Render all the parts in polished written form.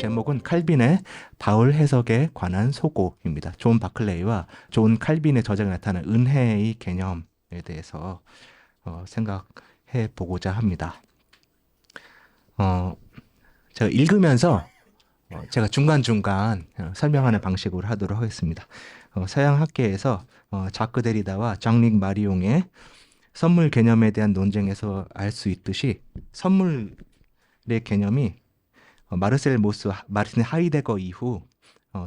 제목은 칼빈의 바울 해석에 관한 소고입니다. 존 바클레이와 존 칼빈의 저작에 나타난 은혜의 개념에 대해서 생각해 보고자 합니다. 제가 읽으면서 제가 중간중간 설명하는 방식으로 하도록 하겠습니다. 서양 학계에서 자크 데리다와 장릭 마리옹의 선물 개념에 대한 논쟁에서 알 수 있듯이 선물의 개념이 마르셀 모스, 마르틴 하이데거 이후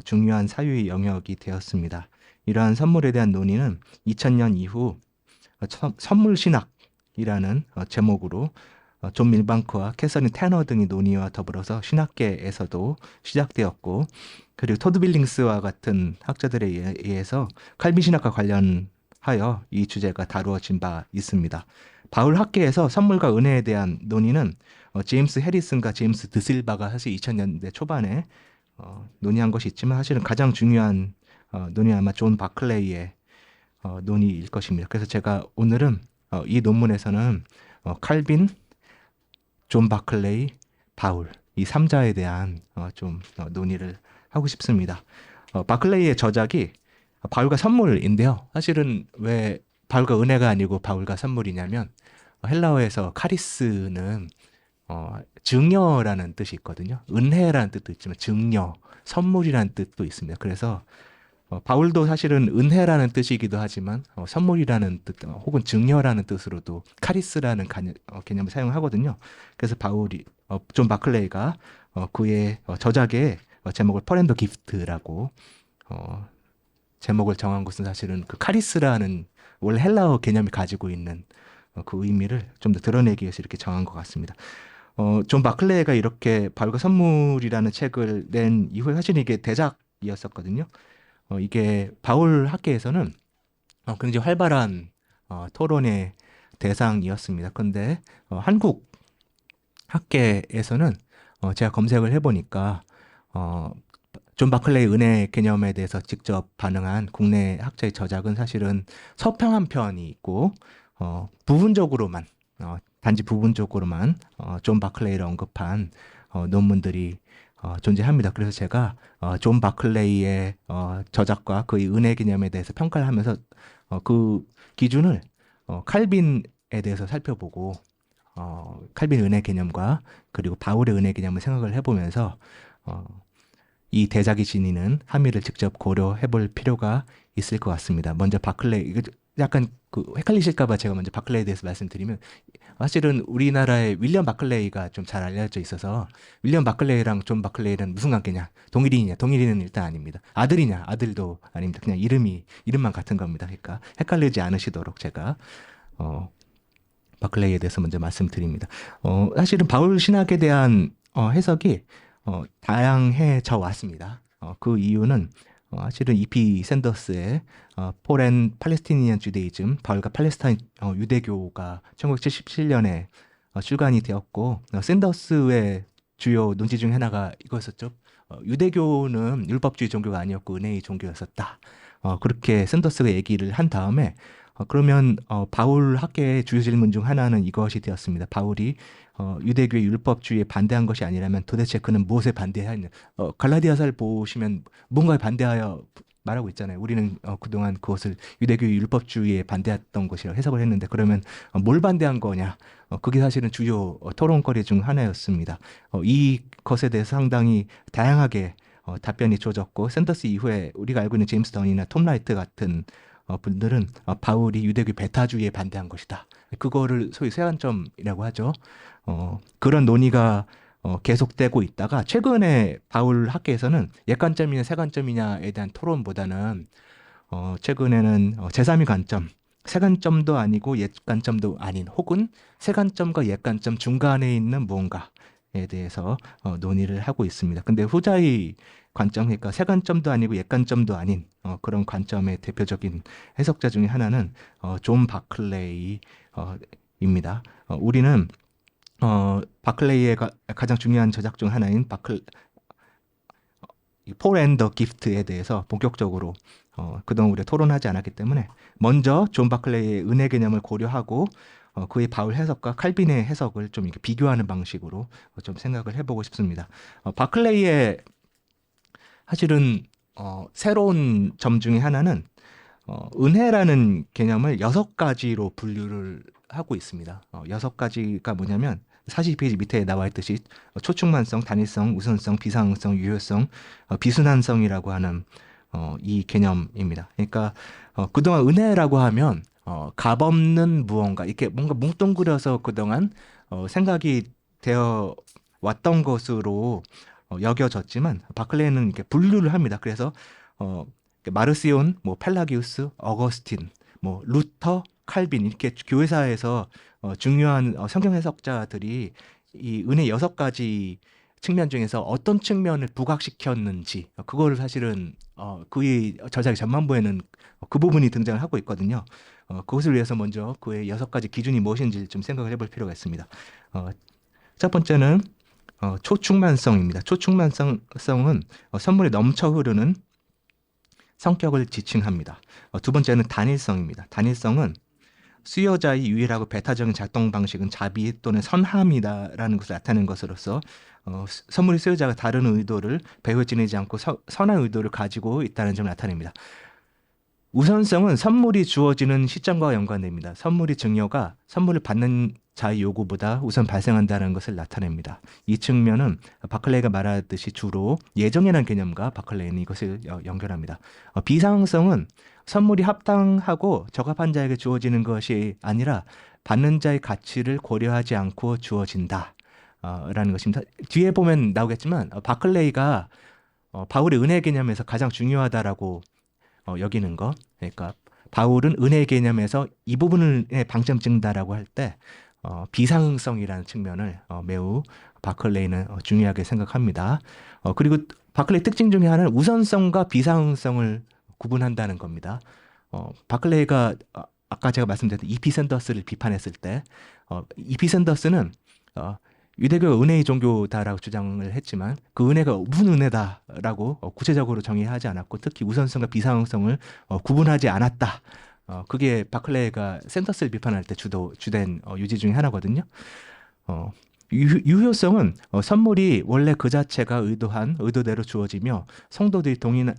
중요한 사유의 영역이 되었습니다. 이러한 선물에 대한 논의는 2000년 이후 선물 신학이라는 제목으로 존 밀방크와 캐서린 테너 등의 논의와 더불어서 신학계에서도 시작되었고, 그리고 토드 빌링스와 같은 학자들에 의해서 칼빈 신학과 관련하여 이 주제가 다루어진 바 있습니다. 바울 학계에서 선물과 은혜에 대한 논의는 제임스 해리슨과 제임스 드실바가 사실 2000년대 초반에 논의한 것이 있지만, 사실은 가장 중요한 논의는 아마 존 바클레이의 논의일 것입니다. 그래서 제가 오늘은 이 논문에서는 칼빈, 존 바클레이, 바울 이 3자에 대한 좀 논의를 하고 싶습니다. 바클레이의 저작이 바울과 선물인데요. 사실은 왜 바울과 은혜가 아니고 바울과 선물이냐면, 헬라어에서 카리스는 증여라는 뜻이 있거든요. 은혜라는 뜻도 있지만 증여, 선물이라는 뜻도 있습니다. 그래서 바울도 사실은 은혜라는 뜻이기도 하지만 선물이라는 뜻 혹은 증여라는 뜻으로도 카리스라는 개념을 사용하거든요. 그래서 존 바클레이가 그의 저작의 제목을 퍼렌더 기프트라고 제목을 정한 것은 사실은 그 카리스라는 원래 헬라어 개념이 가지고 있는 그 의미를 좀 더 드러내기 위해서 이렇게 정한 것 같습니다. 존 바클레이가 이렇게 바울과 선물이라는 책을 낸 이후에 사실 이게 대작이었었거든요. 이게 바울 학계에서는 굉장히 활발한 토론의 대상이었습니다. 그런데 한국 학계에서는 제가 검색을 해보니까 존 바클레이 은혜 개념에 대해서 직접 반응한 국내 학자의 저작은 사실은 서평 한 편이 있고 부분적으로만 단지 부분적으로만 존 바클레이를 언급한 논문들이 존재합니다. 그래서 제가 존 바클레이의 저작과 그의 은혜 개념에 대해서 평가를 하면서 그 기준을 칼빈에 대해서 살펴보고 칼빈 은혜 개념과 그리고 바울의 은혜 개념을 생각을 해보면서 이 대작이 지니는 함의를 직접 고려해 볼 필요가 있을 것 같습니다. 먼저 바클레이, 이거 약간 헷갈리실까봐 제가 먼저 바클레이에 대해서 말씀드리면, 사실은 우리나라의 윌리엄 바클레이가 좀 잘 알려져 있어서 윌리엄 바클레이랑 존 바클레이는 무슨 관계냐? 동일인이냐? 동일인은 일단 아닙니다. 아들이냐? 아들도 아닙니다. 그냥 이름만 같은 겁니다. 그러니까 헷갈리지 않으시도록 제가 바클레이에 대해서 먼저 말씀드립니다. 사실은 바울 신학에 대한 해석이 다양해져 왔습니다. 그 이유는 사실은 E.P. 샌더스의 폴앤 팔레스티니안 주데이즘, 바울과 팔레스타인 유대교가 1977년에 출간이 되었고, 샌더스의 주요 논지 중 하나가 이거였었죠. 유대교는 율법주의 종교가 아니었고 은혜의 종교였었다. 그렇게 샌더스가 얘기를 한 다음에 그러면 바울 학계의 주요 질문 중 하나는 이것이 되었습니다. 바울이 유대교의 율법주의에 반대한 것이 아니라면 도대체 그는 무엇에 반대하였냐. 갈라디아서를 보시면 뭔가에 반대하여 말하고 있잖아요. 우리는 그동안 그것을 유대교의 율법주의에 반대했던 것이라고 해석을 했는데, 그러면 뭘 반대한 거냐. 그게 사실은 주요 토론거리 중 하나였습니다. 이 것에 대해서 상당히 다양하게 답변이 주어졌고, 샌더스 이후에 우리가 알고 있는 제임스 던이나 톰 라이트 같은 분들은 바울이 유대교 배타주의에 반대한 것이다. 그거를 소위 세관점이라고 하죠. 그런 논의가 계속되고 있다가 최근에 바울 학계에서는 옛관점이냐 세관점이냐에 대한 토론보다는 최근에는 제3의 관점, 세관점도 아니고 옛관점도 아닌 혹은 세관점과 옛관점 중간에 있는 무언가에 대해서 논의를 하고 있습니다. 근데 후자의 관점, 그러니까 세관점도 아니고 옛관점도 아닌 그런 관점의 대표적인 해석자 중에 하나는 존 바클레이입니다. 우리는 바클레이의 가장 중요한 저작 중 하나인 폴 앤 더 기프트에 대해서 본격적으로 그동안 우리가 토론하지 않았기 때문에 먼저 존 바클레이의 은혜 개념을 고려하고 그의 바울 해석과 칼빈의 해석을 좀 이렇게 비교하는 방식으로 좀 생각을 해보고 싶습니다. 바클레이의 사실은 새로운 점 중에 하나는 은혜라는 개념을 6가지로 분류를 하고 있습니다. 6가지가 뭐냐면 42페이지 밑에 나와 있듯이 초충만성, 단일성, 우선성, 비상응성, 유효성, 비순환성이라고 하는 이 개념입니다. 그러니까 그동안 은혜라고 하면 값없는 무언가 이렇게 뭔가 뭉뚱그려서 그동안 생각이 되어 왔던 것으로 여겨졌지만 바클레이는 이렇게 분류를 합니다. 그래서 마르시온, 뭐 펠라기우스, 어거스틴, 뭐 루터, 칼빈 이렇게 교회사에서 중요한 성경 해석자들이 이 은혜 6가지 측면 중에서 어떤 측면을 부각시켰는지 그거를 사실은 그의 저작의 전반부에는 그 부분이 등장을 하고 있거든요. 그것을 위해서 먼저 그의 6가지 기준이 무엇인지 좀 생각을 해볼 필요가 있습니다. 첫 번째는 초충만성입니다. 초충만성은 선물이 넘쳐 흐르는 성격을 지칭합니다. 두 번째는 단일성입니다. 단일성은 수요자의 유일하고 배타적인 작동 방식은 자비 또는 선함이다라는 것을 나타내는 것으로서 선물의 수요자가 다른 의도를 배후 지내지 않고 선한 의도를 가지고 있다는 점을 나타냅니다. 우선성은 선물이 주어지는 시점과 연관됩니다. 선물의 증여가 선물을 받는 자의 요구보다 우선 발생한다는 것을 나타냅니다. 이 측면은 바클레이가 말하듯이 주로 예정이라는 개념과 바클레이는 이것을 연결합니다. 비상성은 선물이 합당하고 적합한 자에게 주어지는 것이 아니라 받는 자의 가치를 고려하지 않고 주어진다. 라는 것입니다. 뒤에 보면 나오겠지만 바클레이가 바울의 은혜 개념에서 가장 중요하다라고 여기는 거. 그러니까 바울은 은혜 개념에서 이 부분을 방점 찍는다라고 할 때 비상성이라는 측면을 매우 바클레이는 중요하게 생각합니다. 그리고 바클레이 특징 중에 하나는 우선성과 비상성을 구분한다는 겁니다. 바클레이가 아까 제가 말씀드렸던 이피 샌더스를 비판했을 때 이피 샌더스는 유대교 은혜의 종교다라고 주장을 했지만 그 은혜가 무슨 은혜다라고 구체적으로 정의하지 않았고 특히 우선성과 비상성을 구분하지 않았다. 그게 바클레이가 샌더스를 비판할 때 주된 유지 중에 하나거든요. 유효성은 선물이 원래 그 자체가 의도한 의도대로 주어지며 성도들이 동인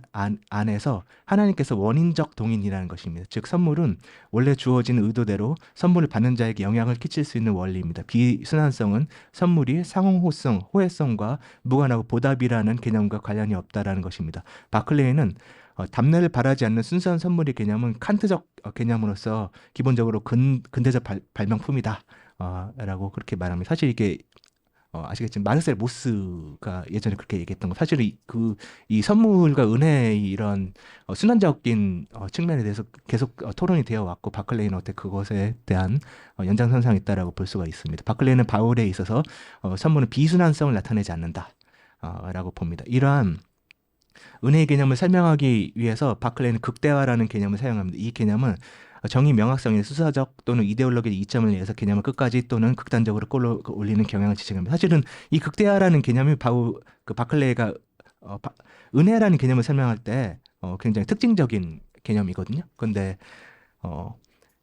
안에서 하나님께서 원인적 동인이라는 것입니다. 즉 선물은 원래 주어진 의도대로 선물을 받는 자에게 영향을 끼칠 수 있는 원리입니다. 비순환성은 선물이 상호성, 호혜성과 무관하고 보답이라는 개념과 관련이 없다라는 것입니다. 바클레이는 답례를 바라지 않는 순수한 선물의 개념은 칸트적 개념으로서 기본적으로 근대적 발명품이다. 라고 그렇게 말합니다. 사실 이게 아시겠지만 마르셀 모스가 예전에 그렇게 얘기했던 거 사실 이 선물과 은혜의 이런 순환적인 측면에 대해서 계속 토론이 되어 왔고 바클레이는 어때 그것에 대한 연장선상이 있다라고 볼 수가 있습니다. 바클레이는 바울에 있어서 선물은 비순환성을 나타내지 않는다 라고 봅니다. 이러한 은혜의 개념을 설명하기 위해서 바클레이는 극대화라는 개념을 사용합니다. 이 개념은 정의 명확성의 수사적 또는 이데올로기의 이점을 내서 개념을 끝까지 또는 극단적으로 끌어 올리는 경향을 지칭합니다. 사실은 이 극대화라는 개념이 바클레이가 은혜라는 개념을 설명할 때 굉장히 특징적인 개념이거든요. 그런데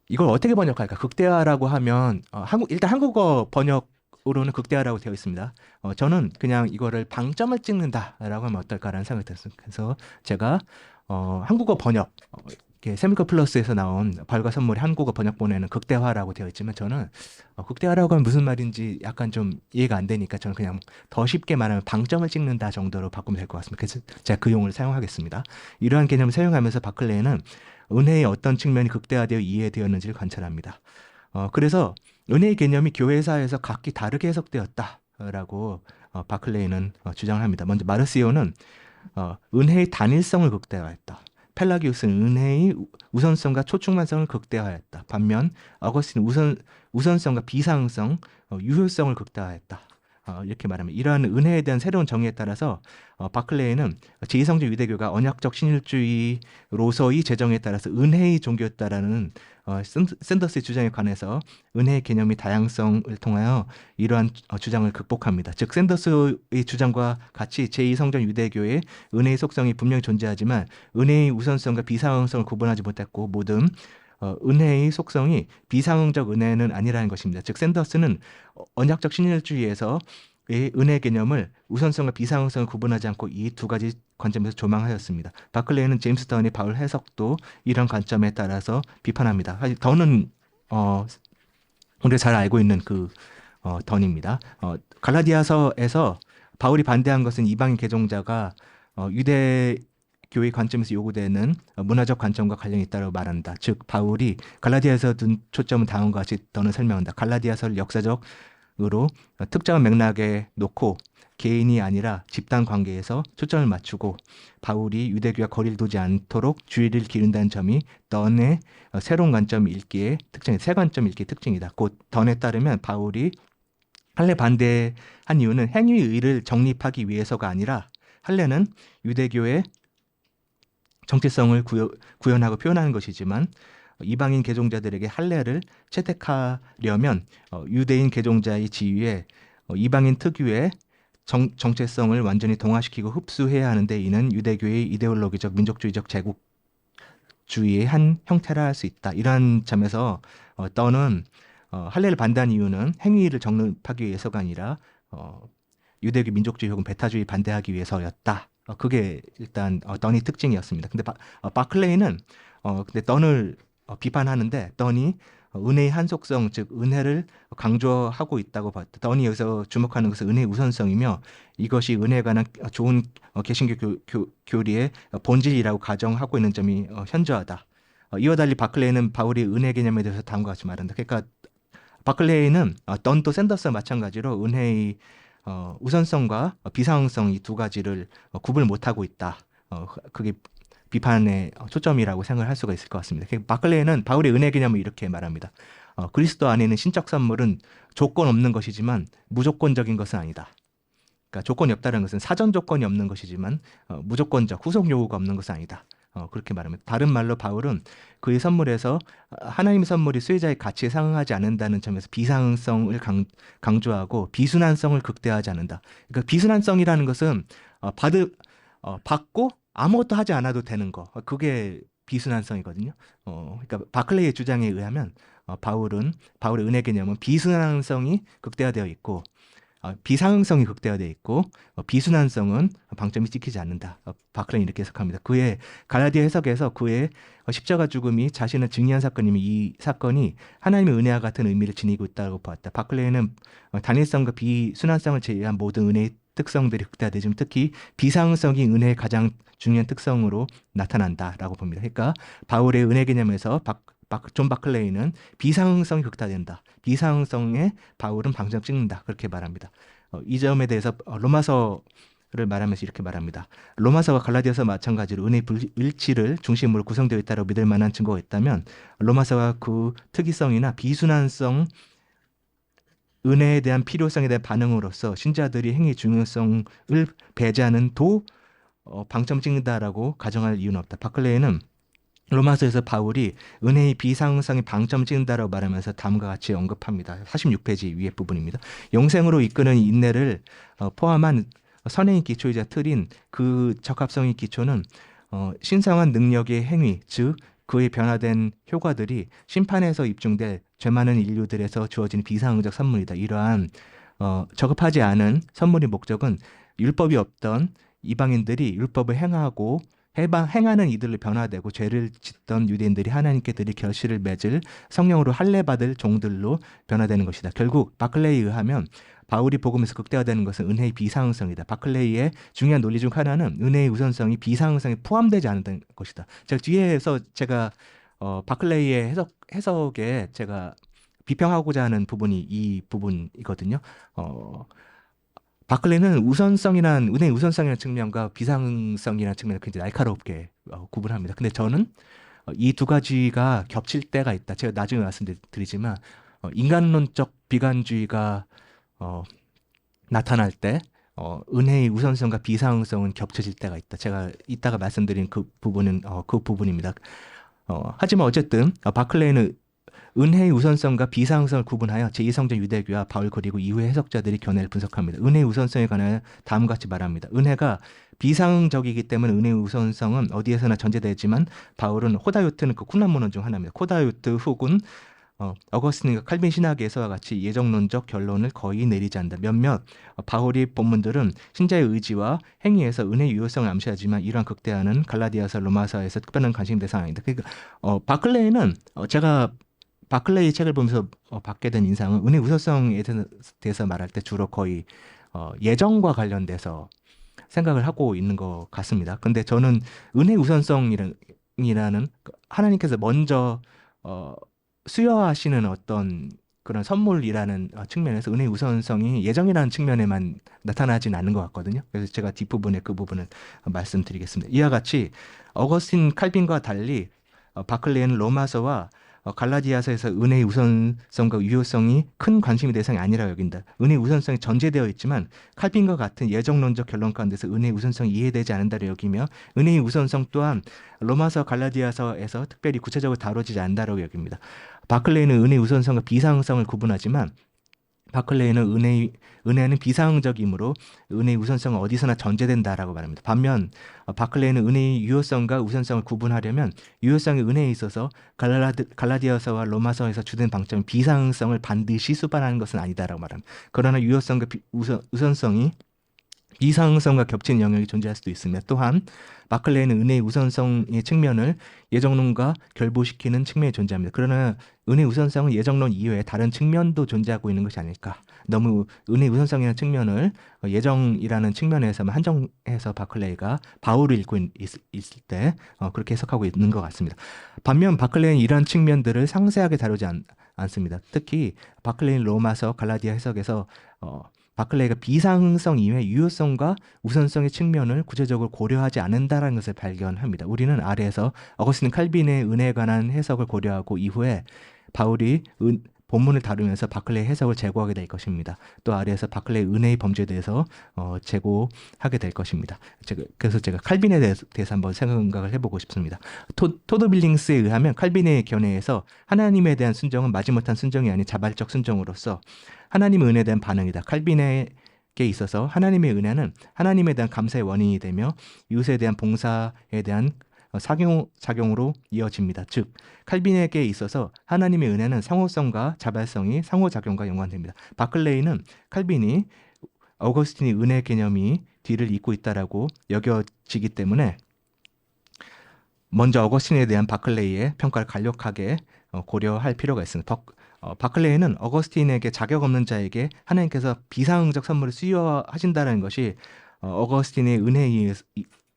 이걸 어떻게 번역할까? 극대화라고 하면 일단 한국어 번역으로는 극대화라고 되어 있습니다. 저는 그냥 이거를 방점을 찍는다라고 하면 어떨까라는 생각이 들었어요. 그래서 제가 한국어 번역 세미커 플러스에서 나온 발과 선물의 한국어 번역본에는 극대화라고 되어 있지만 저는 극대화라고 하면 무슨 말인지 약간 좀 이해가 안 되니까 저는 그냥 더 쉽게 말하면 방점을 찍는다 정도로 바꾸면 될 것 같습니다. 그래서 제가 그 용어를 사용하겠습니다. 이러한 개념을 사용하면서 바클레이는 은혜의 어떤 측면이 극대화되어 이해되었는지를 관찰합니다. 그래서 은혜의 개념이 교회사에서 각기 다르게 해석되었다라고 바클레이는 주장을 합니다. 먼저 마르시오는 은혜의 단일성을 극대화했다. 펠라기우스는 은혜의 우선성과 초충만성을 극대화했다. 반면 어거스틴은 우선성과 비상성, 유효성을 극대화했다. 이렇게 말하면 이러한 은혜에 대한 새로운 정의에 따라서 바클레이는 제2성전 유대교가 언약적 신일주의로서의 제정에 따라서 은혜의 종교였다라는 샌더스의 주장에 관해서 은혜의 개념이 다양성을 통하여 이러한 주장을 극복합니다. 즉 샌더스의 주장과 같이 제2성전 유대교의 은혜의 속성이 분명히 존재하지만 은혜의 우선성과 비상성을 구분하지 못했고 모든 은혜의 속성이 비상응적 은혜는 아니라는 것입니다. 즉 샌더스는 언약적 신일주의에서 의 은혜 개념을 우선성과 비상응성을 구분하지 않고 이 두 가지 관점에서 조망하였습니다. 바클레이는 제임스 던의 바울 해석도 이런 관점에 따라서 비판합니다. 사실 던은 우리가 잘 알고 있는 그 던입니다. 갈라디아서에서 바울이 반대한 것은 이방인 개종자가 유대 교회 관점에서 요구되는 문화적 관점과 관련이 있다고 말한다. 즉 바울이 갈라디아에서 둔 초점은 다음과 같이 던을 설명한다. 갈라디아서를 역사적으로 특정한 맥락에 놓고 개인이 아니라 집단 관계에서 초점을 맞추고 바울이 유대교와 거리를 두지 않도록 주의를 기른다는 점이 던의 새로운 관점 읽기의 특징이다. 새 관점 읽기의 특징이다. 곧 던에 따르면 바울이 할례 반대한 이유는 행위의 의를 정립하기 위해서가 아니라 할례는 유대교의 정체성을 구현하고 표현하는 것이지만 이방인 개종자들에게 할례를 채택하려면 유대인 개종자의 지위에 이방인 특유의 정체성을 완전히 동화시키고 흡수해야 하는데 이는 유대교의 이데올로기적 민족주의적 제국주의의 한 형태라 할 수 있다. 이러한 점에서 던은 할례를 반대한 이유는 행위를 정립하기 위해서가 아니라 유대교 민족주의 혹은 베타주의 반대하기 위해서였다. 그게 일단 던의 특징이었습니다. 근데 바클레이는 근데 던을 비판하는데 던이 은혜의 한속성, 즉 은혜를 강조하고 있다고 봤다. 던이 여기서 주목하는 것은 은혜의 우선성이며 이것이 은혜에 관한 좋은 개신교 교리의 본질이라고 가정하고 있는 점이 현저하다. 이와 달리 바클레이는 바울이 은혜 개념에 대해서 다음과 같이 말한다. 그러니까 바클레이는 던도 샌더스와 마찬가지로 은혜의 우선성과 비상성 이 두 가지를 구분을 못하고 있다. 그게 비판의 초점이라고 생각을 할 수가 있을 것 같습니다. 바클레이는 바울의 은혜 개념을 이렇게 말합니다. 그리스도 안에는 신적 선물은 조건 없는 것이지만 무조건적인 것은 아니다. 그러니까 조건이 없다는 것은 사전 조건이 없는 것이지만 무조건적 후속 요구가 없는 것은 아니다. 그렇게 말합니다. 다른 말로 바울은 그의 선물에서 하나님의 선물이 수혜자의 가치에 상응하지 않는다는 점에서 비상성을 강조하고 비순환성을 극대화하지 않는다. 그러니까 비순환성이라는 것은 받고 아무것도 하지 않아도 되는 거. 그게 비순환성이거든요. 그러니까 바클레이의 주장에 의하면 바울의 은혜 개념은 비순환성이 극대화되어 있고 비상응성이 극대화되어 있고 비순환성은 방점이 찍히지 않는다. 바클레이는 이렇게 해석합니다. 그의 갈라디아 해석에서 그의 십자가 죽음이 자신을 증리한 사건이며 이 사건이 하나님의 은혜와 같은 의미를 지니고 있다고 보았다. 바클레이는 단일성과 비순환성을 제외한 모든 은혜의 특성들이 극대화되지만 특히 비상응성이 은혜의 가장 중요한 특성으로 나타난다라고 봅니다. 그러니까 바울의 은혜 개념에서 존 바클레이는 비상응성이 극대화된다. 비상응성에 바울은 방점 찍는다. 그렇게 말합니다. 이 점에 대해서 로마서를 말하면서 이렇게 말합니다. 로마서와 갈라디아서 마찬가지로 은혜의 일치를 중심으로 구성되어 있다고 믿을 만한 증거가 있다면 로마서와 그 특이성이나 비순환성 은혜에 대한 필요성에 대한 반응으로서 신자들이 행위 중요성을 배제하는 방점 찍는다라고 가정할 이유는 없다. 바클레이는 로마서에서 바울이 은혜의 비상응성에 방점 찍는다라고 말하면서 다음과 같이 언급합니다. 46페이지 위에 부분입니다. 영생으로 이끄는 인내를 포함한 선행의 기초이자 틀인 그 적합성의 기초는 신성한 능력의 행위, 즉 그의 변화된 효과들이 심판에서 입증될 죄 많은 인류들에서 주어지는 비상응적 선물이다. 이러한 적합하지 않은 선물의 목적은 율법이 없던 이방인들이 율법을 행하는 이들을 변화되고 죄를 짓던 유대인들이 하나님께 드릴 결실을 맺을 성령으로 할례받을 종들로 변화되는 것이다. 결국 바클레이에 의하면 바울이 복음에서 극대화되는 것은 은혜의 비상응성이다. 바클레이의 중요한 논리 중 하나는 은혜의 우선성이 비상응성에 포함되지 않는 것이다. 제가 뒤에서 제가 바클레이의 해석에 제가 비평하고자 하는 부분이 이 부분이거든요. 바클레이는 은혜의 우선성이라는 측면과 비상성이라는 측면을 굉장히 날카롭게 구분합니다. 근데 저는 이 두 가지가 겹칠 때가 있다. 제가 나중에 말씀드리지만 인간론적 비관주의가 나타날 때 은혜의 우선성과 비상성은 겹쳐질 때가 있다. 제가 이따가 말씀드린 그 부분은 그 부분입니다. 하지만 어쨌든 바클레이는 은혜의 우선성과 비상성을 구분하여 제2성전 유대교와 바울 그리고 이후의 해석자들이 견해를 분석합니다. 은혜의 우선성에 관하여 다음과 같이 말합니다. 은혜가 비상적이기 때문에 은혜의 우선성은 어디에서나 전제되지만 바울은 호다요트는 그 쿰란문헌 중 하나입니다. 호다요트 혹은 어거스틴과 칼빈 신학에서와 같이 예정론적 결론을 거의 내리지 않는다. 몇몇 바울이 본문들은 신자의 의지와 행위에서 은혜의 유효성을 암시하지만 이러한 극대화는 갈라디아서 로마서에서 특별한 관심 대상 아니다. 그러니까 바클레이는 제가 바클레이 책을 보면서 받게 된 인상은 은혜 우선성에 대해서 말할 때 주로 거의 예정과 관련돼서 생각을 하고 있는 것 같습니다. 근데 저는 은혜 우선성이라는 하나님께서 먼저 수여하시는 어떤 그런 선물이라는 측면에서 은혜의 우선성이 예정이라는 측면에만 나타나진 않는 것 같거든요. 그래서 제가 뒷부분에 그 부분을 말씀드리겠습니다. 이와 같이 어거스틴 칼빈과 달리 바클레이는 로마서와 갈라디아서에서 은혜의 우선성과 유효성이 큰 관심의 대상이 아니라고 여긴다. 은혜의 우선성이 전제되어 있지만 칼빈과 같은 예정론적 결론 가운데서 은혜의 우선성이 이해되지 않는다고 여기며 은혜의 우선성 또한 로마서 갈라디아서에서 특별히 구체적으로 다뤄지지 않는다고 여깁니다. 바클레이는 은혜의 우선성과 비상성을 구분하지만 바클레이는 은혜는 비상적이므로 은혜의 우선성은 어디서나 전제된다라고 말합니다. 반면 바클레이는 은혜의 유효성과 우선성을 구분하려면 유효성의 은혜에 있어서 갈라디아서와 로마서에서 주된 방점은 비상성을 반드시 수반하는 것은 아니다라고 말합니다. 그러나 유효성과 우선성이 비상성과 겹치는 영역이 존재할 수도 있습니다. 또한 바클레이는 은혜의 우선성의 측면을 예정론과 결부시키는 측면이 존재합니다. 그러나 은혜의 우선성은 예정론 이외에 다른 측면도 존재하고 있는 것이 아닐까. 너무 은혜의 우선성이라는 측면을 예정이라는 측면에서만 한정해서 바클레이가 바울을 읽고 있을 때 그렇게 해석하고 있는 것 같습니다. 반면 바클레이는 이러한 측면들을 상세하게 다루지 않습니다. 특히 바클레이는 로마서 갈라디아 해석에서 바클레이가 비상성 이외 유효성과 우선성의 측면을 구체적으로 고려하지 않는다는 것을 발견합니다. 우리는 아래에서 어거스틴 칼빈의 은혜에 관한 해석을 고려하고 이후에 바울이 본문을 다루면서 바클레이 해석을 제고하게 될 것입니다. 또 아래에서 바클레이 은혜의 범죄에 대해서 제고하게 될 것입니다. 그래서 제가 칼빈에 대해서 한번 생각을 해보고 싶습니다. 토드 빌링스에 의하면 칼빈의 견해에서 하나님에 대한 순종은 마지못한 순종이 아닌 자발적 순종으로서 하나님의 은혜에 대한 반응이다. 칼빈에게 있어서 하나님의 은혜는 하나님에 대한 감사의 원인이 되며 이웃에 대한 봉사에 대한 작용으로 이어집니다. 즉 칼빈에게 있어서 하나님의 은혜는 상호성과 자발성이 상호작용과 연관됩니다. 바클레이는 칼빈이 어거스틴의 은혜 개념이 뒤를 잇고 있다라고 여겨지기 때문에 먼저 어거스틴에 대한 바클레이의 평가를 간략하게 고려할 필요가 있습니다. 바클레이는 어거스틴에게 자격 없는 자에게 하나님께서 비상적 선물을 수여하신다는 것이 어거스틴의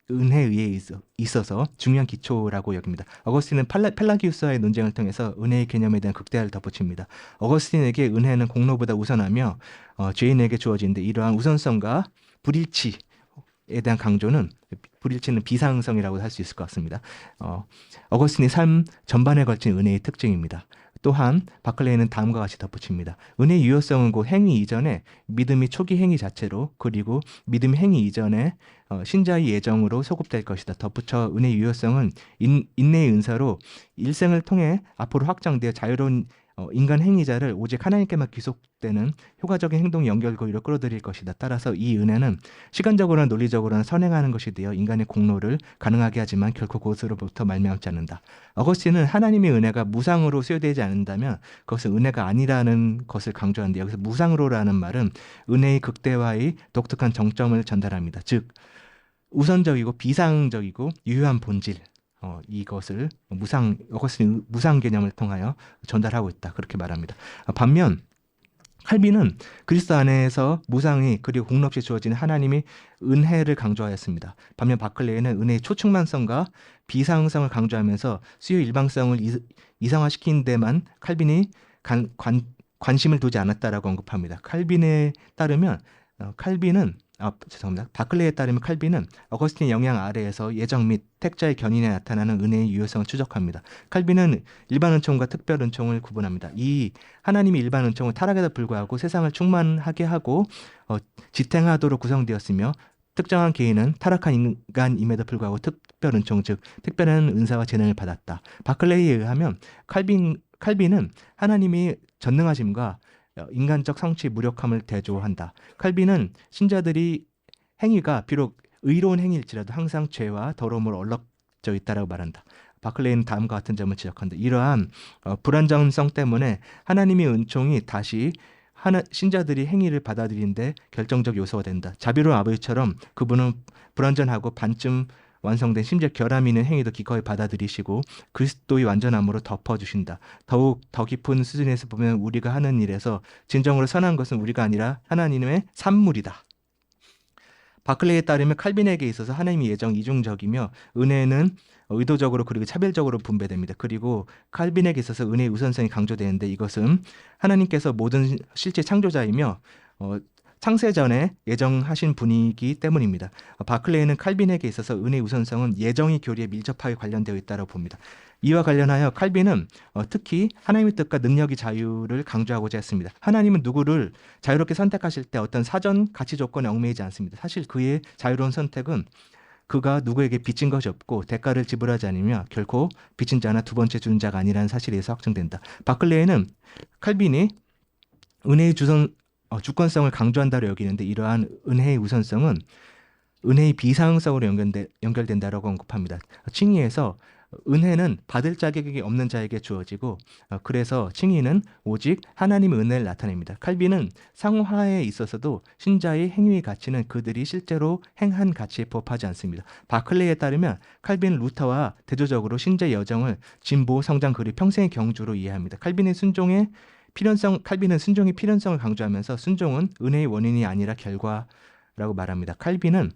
은혜에 있어서 중요한 기초라고 여깁니다. 어거스틴은 펠라기우스와의 논쟁을 통해서 은혜의 개념에 대한 극대화를 덧붙입니다. 어거스틴에게 은혜는 공로보다 우선하며 죄인에게 주어지는데 이러한 우선성과 불일치에 대한 강조는 불일치는 비상성이라고 할 수 있을 것 같습니다. 어거스틴의 삶 전반에 걸친 은혜의 특징입니다. 또한 바클레이는 다음과 같이 덧붙입니다. 은혜의 유효성은 곧 행위 이전에 믿음이 초기 행위 자체로 그리고 믿음 행위 이전에 신자의 예정으로 소급될 것이다. 덧붙여 은혜의 유효성은 인내의 은사로 일생을 통해 앞으로 확장되어 자유로운 인간 행위자를 오직 하나님께만 귀속되는 효과적인 행동 연결고리로 끌어들일 것이다. 따라서 이 은혜는 시간적으로나 논리적으로나 선행하는 것이 되어 인간의 공로를 가능하게 하지만 결코 그것으로부터 말미암지 않는다. 어거스틴은 하나님의 은혜가 무상으로 수여되지 않는다면 그것은 은혜가 아니라는 것을 강조하는데 여기서 무상으로라는 말은 은혜의 극대화의 독특한 정점을 전달합니다. 즉 우선적이고 비상적이고 유효한 본질 이것을 어거스틴 무상 개념을 통하여 전달하고 있다. 그렇게 말합니다. 반면 칼빈은 그리스도 안에서 무상이 그리고 공로 없이 주어지는 하나님의 은혜를 강조하였습니다. 반면 바클레이는 은혜의 초충만성과 비상성을 강조하면서 수요 일방성을 이상화시킨 데만 칼빈이 관심을 두지 않았다라고 언급합니다. 칼빈에 따르면 바클레이에 따르면 칼빈은 어거스틴의 영향 아래에서 예정 및 택자의 견인에 나타나는 은혜의 유효성을 추적합니다. 칼빈은 일반 은총과 특별 은총을 구분합니다. 이 하나님의 일반 은총은 타락에도 불구하고 세상을 충만하게 하고 지탱하도록 구성되었으며 특정한 개인은 타락한 인간임에도 불구하고 특별 은총 즉 특별한 은사와 재능을 받았다. 바클레이에 의하면 칼빈은 하나님이 전능하심과 인간적 성취 무력함을 대조한다. 칼빈은 신자들이 행위가 비록 의로운 행위일지라도 항상 죄와 더러움을 얼룩져 있다라고 말한다. 바클레이는 다음과 같은 점을 지적한다. 이러한 불안정성 때문에 하나님의 은총이 다시 신자들이 행위를 받아들이는데 결정적 요소가 된다. 자비로운 아버지처럼 그분은 불완전하고 반쯤 완성된 심지어 결함 있는 행위도 기꺼이 받아들이시고 그리스도의 완전함으로 덮어주신다. 더욱 더 깊은 수준에서 보면 우리가 하는 일에서 진정으로 선한 것은 우리가 아니라 하나님의 산물이다. 바클레이에 따르면 칼빈에게 있어서 하나님의 예정 이중적이며 은혜는 의도적으로 그리고 차별적으로 분배됩니다. 그리고 칼빈에게 있어서 은혜의 우선성이 강조되는데 이것은 하나님께서 모든 실제 창조자이며 창세전에 예정하신 분이기 때문입니다. 바클레이는 칼빈에게 있어서 은혜의 우선성은 예정의 교리에 밀접하게 관련되어 있다고 봅니다. 이와 관련하여 칼빈은 특히 하나님의 뜻과 능력의 자유를 강조하고자 했습니다. 하나님은 누구를 자유롭게 선택하실 때 어떤 사전 가치 조건에 얽매이지 않습니다. 사실 그의 자유로운 선택은 그가 누구에게 빚진 것이 없고 대가를 지불하지 않으며 결코 빚진 자나 두 번째 주는 자가 아니라는 사실에 의해서 확정된다. 바클레이는 칼빈이 은혜의 주권성을 강조한다고 여기는데 이러한 은혜의 우선성은 은혜의 비상성으로 연결된다라고 언급합니다. 칭의에서 은혜는 받을 자격이 없는 자에게 주어지고 그래서 칭의는 오직 하나님의 은혜를 나타냅니다. 칼빈은 상화에 있어서도 신자의 행위의 가치는 그들이 실제로 행한 가치에 부합하지 않습니다. 바클레이에 따르면 칼빈은 루터와 대조적으로 신자의 여정을 진보, 성장 그리고 평생의 경주로 이해합니다. 칼빈은 순종의 필연성을 강조하면서 순종은 은혜의 원인이 아니라 결과라고 말합니다. 칼빈은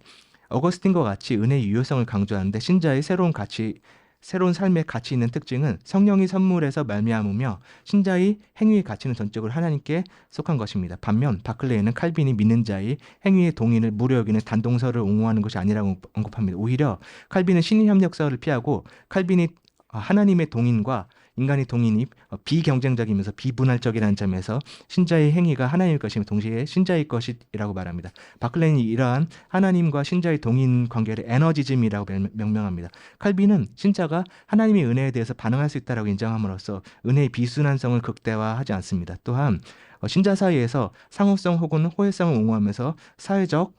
어거스틴과 같이 은혜의 유효성을 강조하는데 신자의 새로운 삶의 가치 있는 특징은 성령의 선물에서 말미암으며 신자의 행위의 가치는 전적으로 하나님께 속한 것입니다. 반면 바클레이는 칼빈이 믿는 자의 행위의 동의를 무료 여기는 단동설을 옹호하는 것이 아니라고 언급합니다. 오히려 칼빈은 신의 협력설을 피하고 칼빈이 하나님의 동인과 인간의 동인이 비경쟁적이면서 비분할적이라는 점에서 신자의 행위가 하나님의 것이며 동시에 신자의 것이라고 말합니다. 바클레이는 이러한 하나님과 신자의 동인 관계를 에너지즘이라고 명명합니다. 칼빈은 신자가 하나님의 은혜에 대해서 반응할 수 있다고 인정함으로써 은혜의 비순환성을 극대화하지 않습니다. 또한 신자 사이에서 상호성 혹은 호혜성을 옹호하면서 사회적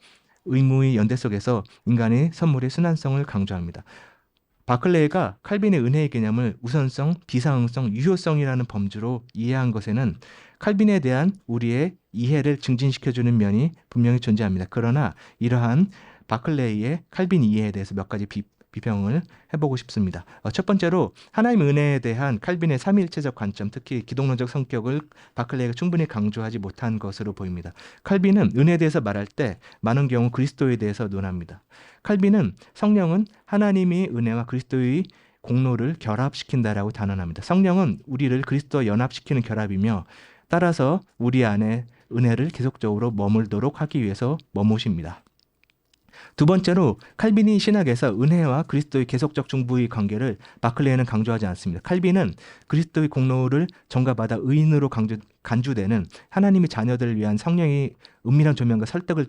의무의 연대 속에서 인간의 선물의 순환성을 강조합니다. 바클레이가 칼빈의 은혜의 개념을 우선성, 비상응성, 유효성이라는 범주로 이해한 것에는 칼빈에 대한 우리의 이해를 증진시켜주는 면이 분명히 존재합니다. 그러나 이러한 바클레이의 칼빈 이해에 대해서 몇 가지 비평을 해보고 싶습니다. 첫 번째로 하나님의 은혜에 대한 칼빈의 삼위일체적 관점, 특히 기독론적 성격을 바클레이가 충분히 강조하지 못한 것으로 보입니다. 칼빈은 은혜에 대해서 말할 때 많은 경우 그리스도에 대해서 논합니다. 칼빈은 성령은 하나님의 은혜와 그리스도의 공로를 결합시킨다라고 단언합니다. 성령은 우리를 그리스도와 연합시키는 결합이며 따라서 우리 안에 은혜를 계속적으로 머물도록 하기 위해서 머무십니다. 두 번째로 칼빈이 신학에서 은혜와 그리스도의 계속적 중보의 관계를 바클레이는 강조하지 않습니다. 칼빈은 그리스도의 공로를 전가받아 의인으로 간주되는 하나님의 자녀들을 위한 성령의 은밀한 조명과 설득을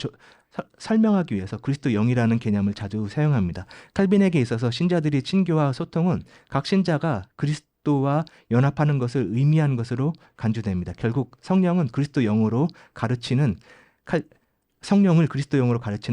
설명하기 위해서 그리스도 영이라는 개념을 자주 사용합니다. 칼빈에게 있어서 신자들의 친교와 소통은 각 신자가 그리스도와 연합하는 것을 의미하는 것으로 간주됩니다. 결국 성령을 그리스도 영으로 가르치는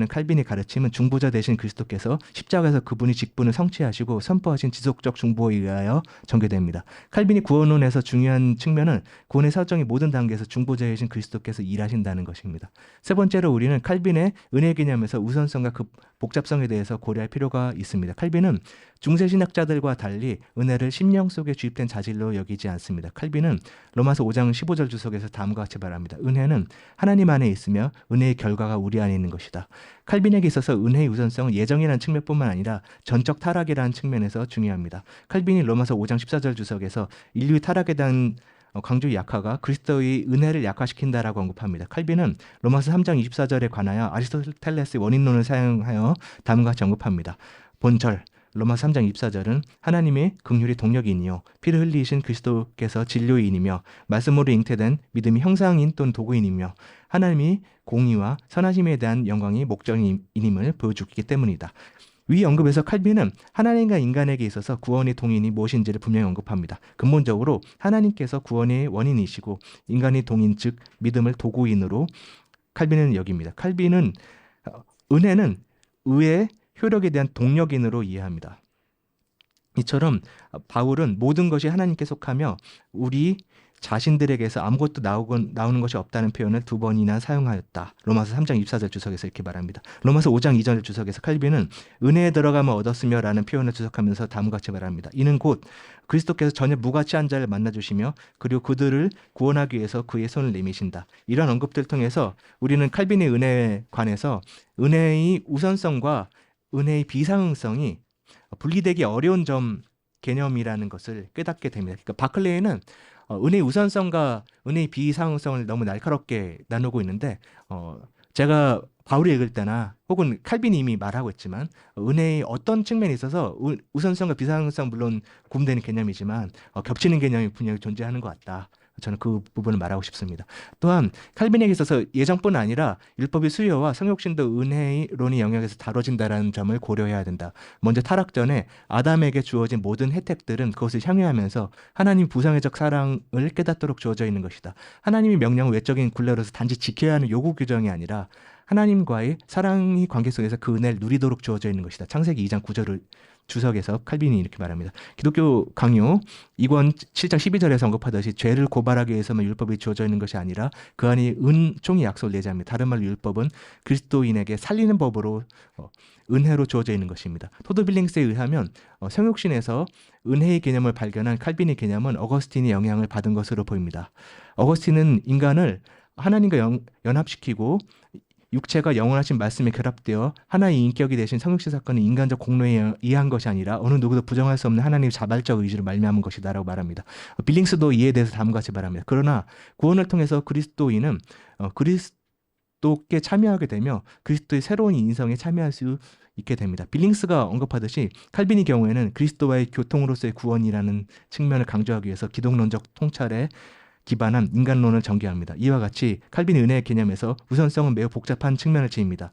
칼빈의 가르침은 중보자 대신 그리스도께서 십자가에서 그분이 직분을 성취하시고 선포하신 지속적 중보에 의하여 전개됩니다. 칼빈이 구원론에서 중요한 측면은 구원의 사정의 모든 단계에서 중보자이신 그리스도께서 일하신다는 것입니다. 세 번째로 우리는 칼빈의 은혜 개념에서 우선성과 그 복잡성에 대해서 고려할 필요가 있습니다. 칼빈은 중세신학자들과 달리 은혜를 심령 속에 주입된 자질로 여기지 않습니다. 칼빈은 로마서 5장 15절 주석에서 다음과 같이 말합니다. 은혜는 하나님 안에 있으며 은혜의 결과가 우리 안에 있는 것이다. 칼빈에게 있어서 은혜의 우선성은 예정이라는 측면뿐만 아니라 전적 타락이라는 측면에서 중요합니다. 칼빈이 로마서 5장 14절 주석에서 인류의 타락에 대한 강조의 약화가 그리스도의 은혜를 약화시킨다라고 언급합니다. 칼빈은 로마서 3장 24절에 관하여 아리스토텔레스의 원인론을 사용하여 다음과 같이 언급합니다. 본절 로마서 3장 24절은 하나님의 긍휼이 동력이니요 피를 흘리신 그리스도께서 진료인이며 말씀으로 잉태된 믿음이 형상인 또는 도구인이며 하나님이 공의와 선하심에 대한 영광이 목적임을 보여주기 때문이다. 위 언급에서 칼빈은 하나님과 인간에게 있어서 구원의 동인이 무엇인지를 분명히 언급합니다. 근본적으로 하나님께서 구원의 원인이시고 인간의 동인 즉 믿음을 도구인으로 칼빈은 여깁니다. 칼빈은 은혜는 의의 효력에 대한 동력인으로 이해합니다. 이처럼 바울은 모든 것이 하나님께 속하며 우리 자신들에게서 아무것도 나오는 것이 없다는 표현을 2번이나 사용하였다. 로마서 3장 24절 주석에서 이렇게 말합니다. 로마서 5장 2절 주석에서 칼빈은 은혜에 들어가면 얻었으며 라는 표현을 주석하면서 다음과 같이 말합니다. 이는 곧 그리스도께서 전혀 무가치한 자를 만나주시며 그리고 그들을 구원하기 위해서 그의 손을 내미신다. 이런 언급들을 통해서 우리는 칼빈의 은혜에 관해서 은혜의 우선성과 은혜의 비상응성이 분리되기 어려운 점 개념이라는 것을 깨닫게 됩니다. 그러니까 바클레이는 은혜의 우선성과 은혜의 비상응성을 너무 날카롭게 나누고 있는데 제가 바울이 읽을 때나 혹은 칼빈이 이미 말하고 있지만 은혜의 어떤 측면에 있어서 우선성과 비상응성 물론 구분되는 개념이지만 겹치는 개념이 분명히 존재하는 것 같다. 저는 그 부분을 말하고 싶습니다. 또한 칼빈에게 있어서 예정뿐 아니라 율법의 수요와 성욕신도 은혜론의 영역에서 다뤄진다는 점을 고려해야 된다. 먼저 타락 전에 아담에게 주어진 모든 혜택들은 그것을 향유하면서 하나님 부성애적 사랑을 깨닫도록 주어져 있는 것이다. 하나님의 명령은 외적인 굴레로서 단지 지켜야 하는 요구 규정이 아니라 하나님과의 사랑의 관계 속에서 그 은혜를 누리도록 주어져 있는 것이다. 창세기 2장 9절을 주석에서 칼빈이 이렇게 말합니다. 기독교 강요 2권 7장 12절에서 언급하듯이 죄를 고발하기 위해서만 율법이 주어져 있는 것이 아니라 그 안에 은총의 약속을 내재합니다. 다른 말로 율법은 그리스도인에게 살리는 법으로 은혜로 주어져 있는 것입니다. 토드 빌링스에 의하면 성육신에서 은혜의 개념을 발견한 칼빈의 개념은 어거스틴의 영향을 받은 것으로 보입니다. 어거스틴은 인간을 하나님과 연합시키고 육체가 영원하신 말씀에 결합되어 하나의 인격이 되신 성육신 사건을 인간적 공로에 이해한 것이 아니라 어느 누구도 부정할 수 없는 하나님의 자발적 의지를 말미암은 것이다 라고 말합니다. 빌링스도 이에 대해서 다음과 같이 말합니다. 그러나 구원을 통해서 그리스도인은 그리스도께 참여하게 되며 그리스도의 새로운 인성에 참여할 수 있게 됩니다. 빌링스가 언급하듯이 칼빈의 경우에는 그리스도와의 교통으로서의 구원이라는 측면을 강조하기 위해서 기독론적 통찰에 기반한 인간론을 전개합니다. 이와 같이 칼빈의 은혜의 개념에서 우선성은 매우 복잡한 측면을 지닙니다.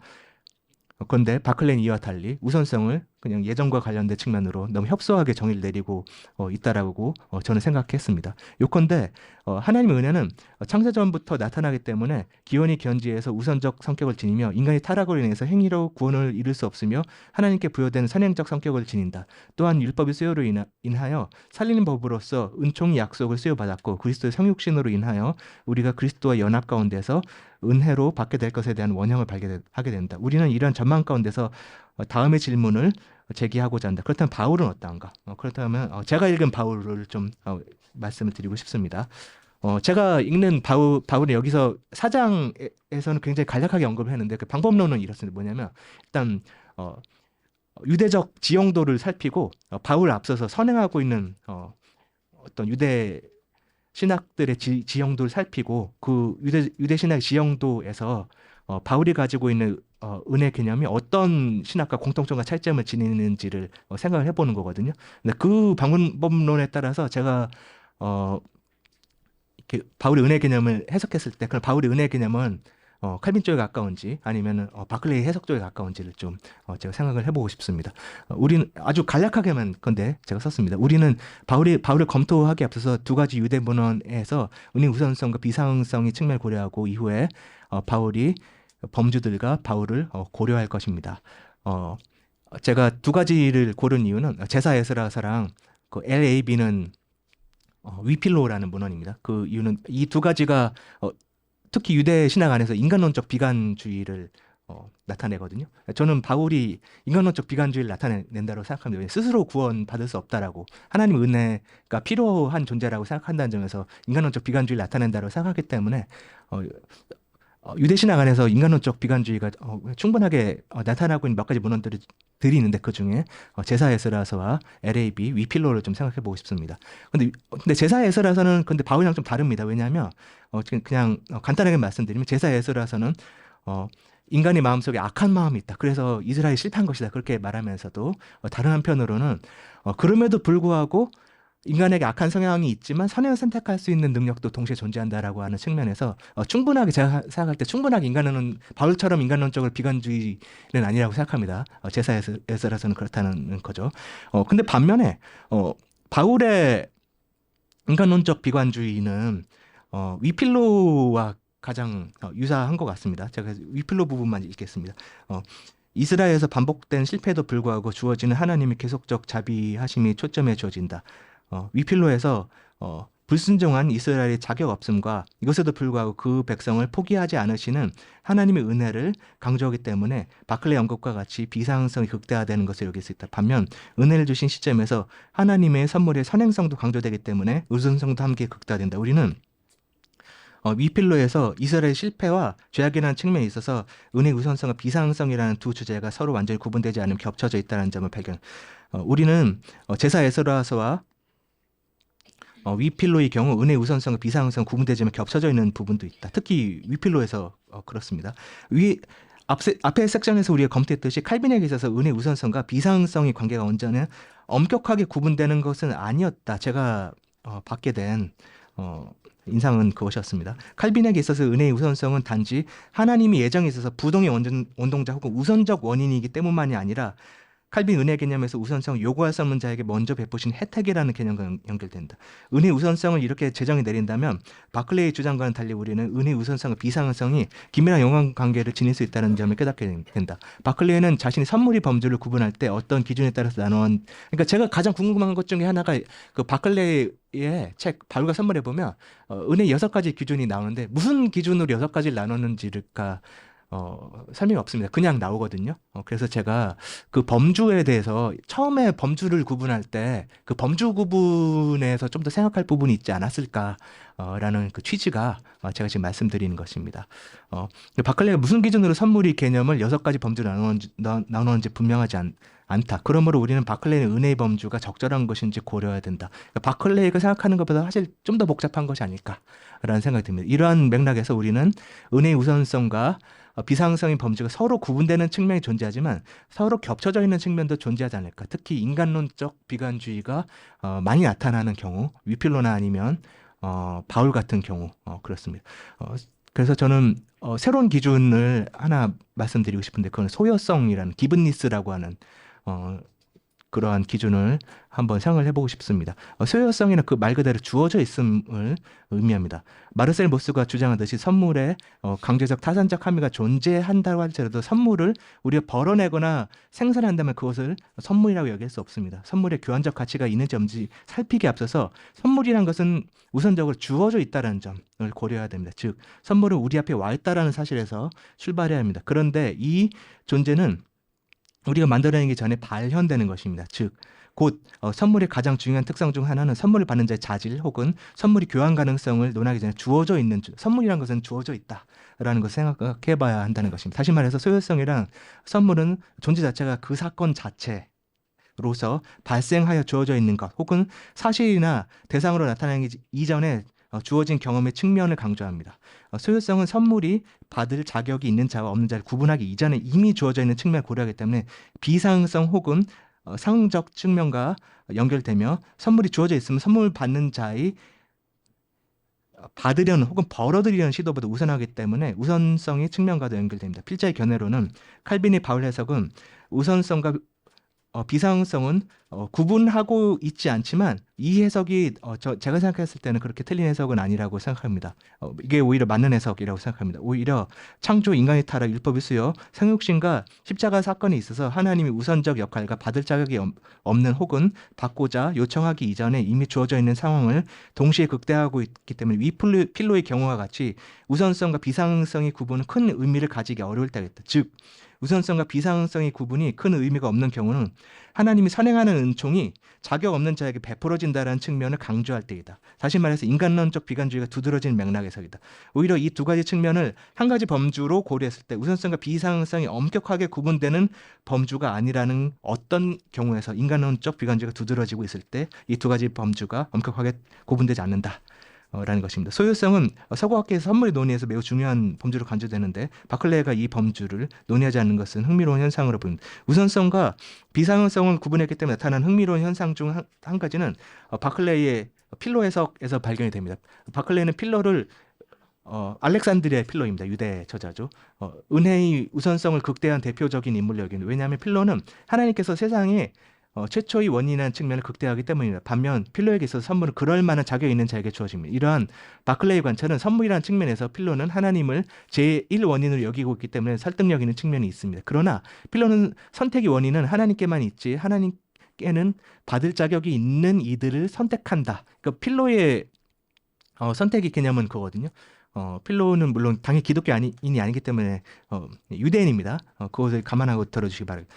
그런데 바클레는 이와 달리 우선성을 그냥 예정과 관련된 측면으로 너무 협소하게 정의를 내리고 있다라고 저는 생각했습니다. 요컨대 하나님의 은혜는 창세전부터 나타나기 때문에 기원이 견지에서 우선적 성격을 지니며 인간의 타락으로 인해서 행위로 구원을 이룰 수 없으며 하나님께 부여된 선행적 성격을 지닌다. 또한 율법의 수요로 인하여 살리는 법으로서 은총의 약속을 수요받았고 그리스도의 성육신으로 인하여 우리가 그리스도와 연합 가운데서 은혜로 받게 될 것에 대한 원형을 발견하게 된다. 우리는 이러한 전망 가운데서 다음의 질문을 제기하고자 한다. 그렇다면 바울은 어떠한가? 그렇다면 제가 읽은 바울을 좀 말씀을 드리고 싶습니다. 제가 읽는 바울은 여기서 4장에서는 굉장히 간략하게 언급을 했는데 그 방법론은 이렇습니다. 뭐냐면 일단 유대적 지형도를 살피고 바울 앞서서 선행하고 있는 어떤 유대 신학들의 지형도를 살피고 그 유대 신학 지형도에서 바울이 가지고 있는 은혜 개념이 어떤 신학과 공통점과 차이점을 지니는지를 생각을 해보는 거거든요. 근데 그 방법론에 따라서 제가 이렇게 바울의 은혜 개념을 해석했을 때, 그럼 바울의 은혜 개념은 칼빈 쪽에 가까운지 아니면 바클레이 해석 쪽에 가까운지를 좀 제가 생각을 해보고 싶습니다. 우리는 아주 간략하게만 근데 제가 썼습니다. 우리는 바울을 검토하기 앞서서 두 가지 유대 문헌에서 은혜 우선성과 비상성의 측면을 고려하고 이후에 바울이 범주들과 바울을 고려할 것입니다. 제가 두 가지를 고른 이유는 제사 에스라서랑 그 LAB는 위필로라는 문헌입니다. 그 이유는 이 두 가지가 특히 유대 신학 안에서 인간론적 비관주의를 나타내거든요. 저는 바울이 인간론적 비관주의를 나타낸다고 생각합니다. 스스로 구원받을 수 없다라고 하나님 은혜가 필요한 존재라고 생각한다는 점에서 인간론적 비관주의를 나타낸다고 생각하기 때문에 유대 신학 안에서 인간론적 비관주의가 충분하게 나타나고 있는 몇 가지 문헌들이 있는데 그 중에 제사 에스라서와 LAB 위필로를 좀 생각해 보고 싶습니다. 근데 제사 에스라서는 근데 바울이랑 좀 다릅니다. 왜냐하면 그냥 간단하게 말씀드리면 제사 에스라서는 인간의 마음속에 악한 마음이 있다. 그래서 이스라엘이 실패한 것이다. 그렇게 말하면서도 다른 한편으로는 그럼에도 불구하고 인간에게 악한 성향이 있지만 선행을 선택할 수 있는 능력도 동시에 존재한다라고 하는 측면에서 충분하게 제가 생각할 때 충분하게 인간은 바울처럼 인간론적으로 비관주의는 아니라고 생각합니다. 제사에서라서는 그렇다는 거죠. 근데 반면에 바울의 인간론적 비관주의는 위필로와 가장 유사한 것 같습니다. 제가 위필로 부분만 읽겠습니다. 이스라엘에서 반복된 실패에도 불구하고 주어지는 하나님의 계속적 자비하심이 초점에 주어진다. 위필로에서 불순종한 이스라엘의 자격 없음과 이것에도 불구하고 그 백성을 포기하지 않으시는 하나님의 은혜를 강조하기 때문에 바클레 연극과 같이 비상성이 극대화되는 것을 여길 수 있다. 반면 은혜를 주신 시점에서 하나님의 선물의 선행성도 강조되기 때문에 우선성도 함께 극대화된다. 우리는 위필로에서 이스라엘 실패와 죄악이라는 측면에 있어서 은혜의 우선성과 비상성이라는 두 주제가 서로 완전히 구분되지 않으면 겹쳐져 있다는 점을 발견. 우리는 제사 에스라서와 위필로의 경우 은혜의 우선성과 비상성 구분되지만 겹쳐져 있는 부분도 있다. 특히 위필로에서 그렇습니다. 앞에 섹션에서 우리가 검토했듯이 칼빈에게 있어서 은혜의 우선성과 비상성의 관계가 완전히 엄격하게 구분되는 것은 아니었다. 제가 받게 된 인상은 그것이었습니다. 칼빈에게 있어서 은혜의 우선성은 단지 하나님이 예정에 있어서 부동의 원동자 혹은 우선적 원인이기 때문만이 아니라 칼빈 은혜 개념에서 우선성을 요구할 수 없는 자에게 먼저 베푸신 혜택이라는 개념과 연결된다. 은혜의 우선성을 이렇게 제정이 내린다면 바클레이의 주장과는 달리 우리는 은혜의 우선성과 비상성이 긴밀한 연관관계를 지닐 수 있다는 점을 깨닫게 된다. 바클레이는 자신이 선물이 범주를 구분할 때 어떤 기준에 따라서 그러니까 제가 가장 궁금한 것 중에 하나가 그 바클레이의 책 바울과 선물에 보면 은혜 6가지 기준이 나오는데 무슨 기준으로 6가지를 나눴는지가 설명이 없습니다. 그냥 나오거든요. 그래서 제가 그 범주에 대해서 처음에 범주를 구분할 때 그 범주 구분에서 좀 더 생각할 부분이 있지 않았을까라는 그 취지가 제가 지금 말씀드리는 것입니다. 바클레이가 무슨 기준으로 선물이 개념을 6가지 범주로 나누는지 분명하지 않다. 그러므로 우리는 바클레이의 은혜의 범주가 적절한 것인지 고려해야 된다. 그러니까 바클레이가 생각하는 것보다 사실 좀 더 복잡한 것이 아닐까라는 생각이 듭니다. 이러한 맥락에서 우리는 은혜의 우선성과 비상성의 범주가 서로 구분되는 측면이 존재하지만 서로 겹쳐져 있는 측면도 존재하지 않을까. 특히 인간론적 비관주의가 많이 나타나는 경우, 위필로나 아니면 바울 같은 경우 그렇습니다. 그래서 저는 새로운 기준을 하나 말씀드리고 싶은데 그건 소요성이라는 기븐니스라고 하는 그러한 기준을 한번 생각을 해보고 싶습니다. 소요성이나 그 말 그대로 주어져 있음을 의미합니다. 마르셀 모스가 주장하듯이 선물에 강제적 타산적 함의가 존재한다고 할지라도 선물을 우리가 벌어내거나 생산한다면 그것을 선물이라고 여길 수 없습니다. 선물에 교환적 가치가 있는지 없는지 살피기에 앞서서 선물이란 것은 우선적으로 주어져 있다는 점을 고려해야 됩니다. 즉 선물은 우리 앞에 와 있다는 사실에서 출발해야 합니다. 그런데 이 존재는 우리가 만들어내기 전에 발현되는 것입니다. 즉, 곧 선물의 가장 중요한 특성 중 하나는 선물을 받는 자의 자질 혹은 선물이 교환 가능성을 논하기 전에 주어져 있는 선물이란 것은 주어져 있다라는 것을 생각해 봐야 한다는 것입니다. 다시 말해서 소요성이란 선물은 존재 자체가 그 사건 자체로서 발생하여 주어져 있는 것 혹은 사실이나 대상으로 나타나기 이전에 주어진 경험의 측면을 강조합니다. 소유성은 선물이 받을 자격이 있는 자와 없는 자를 구분하기 이전에 이미 주어져 있는 측면을 고려하기 때문에 비상성 혹은 상응적 측면과 연결되며 선물이 주어져 있으면 선물 받는 자의 받으려는 혹은 벌어들이려는 시도보다 우선하기 때문에 우선성의 측면과도 연결됩니다. 필자의 견해로는 칼빈의 바울 해석은 우선성과 비상성은 구분하고 있지 않지만 이 해석이 제가 생각했을 때는 그렇게 틀린 해석은 아니라고 생각합니다. 이게 오히려 맞는 해석이라고 생각합니다. 오히려 창조 인간의 타락 율법의 수요 성육신과 십자가 사건에 있어서 하나님이 우선적 역할과 받을 자격이 없는 혹은 받고자 요청하기 이전에 이미 주어져 있는 상황을 동시에 극대화하고 있기 때문에 위필로의 경우와 같이 우선성과 비상성의 구분은 큰 의미를 가지기 어려울 때가 있다. 즉 우선성과 비상성의 구분이 큰 의미가 없는 경우는 하나님이 선행하는 은총이 자격 없는 자에게 베풀어진다는 측면을 강조할 때이다. 다시 말해서 인간론적 비관주의가 두드러진 맥락에서이다. 오히려 이 두 가지 측면을 한 가지 범주로 고려했을 때 우선성과 비상성이 엄격하게 구분되는 범주가 아니라는 어떤 경우에서 인간론적 비관주의가 두드러지고 있을 때 이 두 가지 범주가 엄격하게 구분되지 않는다 라는 것입니다. 소유성은 서구학계에서 선물의 논의에서 매우 중요한 범주로 간주되는데 바클레이가 이 범주를 논의하지 않는 것은 흥미로운 현상으로 보입니다. 우선성과 비상성을 구분했기 때문에 나타난 흥미로운 현상 중 한 가지는 바클레이의 필로 해석에서 발견이 됩니다. 바클레이는 필로를 알렉산드리아의 필로입니다. 유대 저자죠. 은혜의 우선성을 극대화한 대표적인 인물로 여기는. 왜냐하면 필로는 하나님께서 세상에 최초의 원인이라는 측면을 극대화하기 때문입니다. 반면 필로에게 있어서 선물은 그럴 만한 자격이 있는 자에게 주어집니다. 이러한 바클레이의 관찰은 선물이라는 측면에서 필로는 하나님을 제1원인으로 여기고 있기 때문에 설득력 있는 측면이 있습니다. 그러나 필로는 선택의 원인은 하나님께만 있지 하나님께는 받을 자격이 있는 이들을 선택한다. 그러니까 필로의 선택의 개념은 그거거든요. 필로는 물론 당연히 기독교인이 아니기 때문에 유대인입니다. 그것을 감안하고 들어주시기 바랍니다.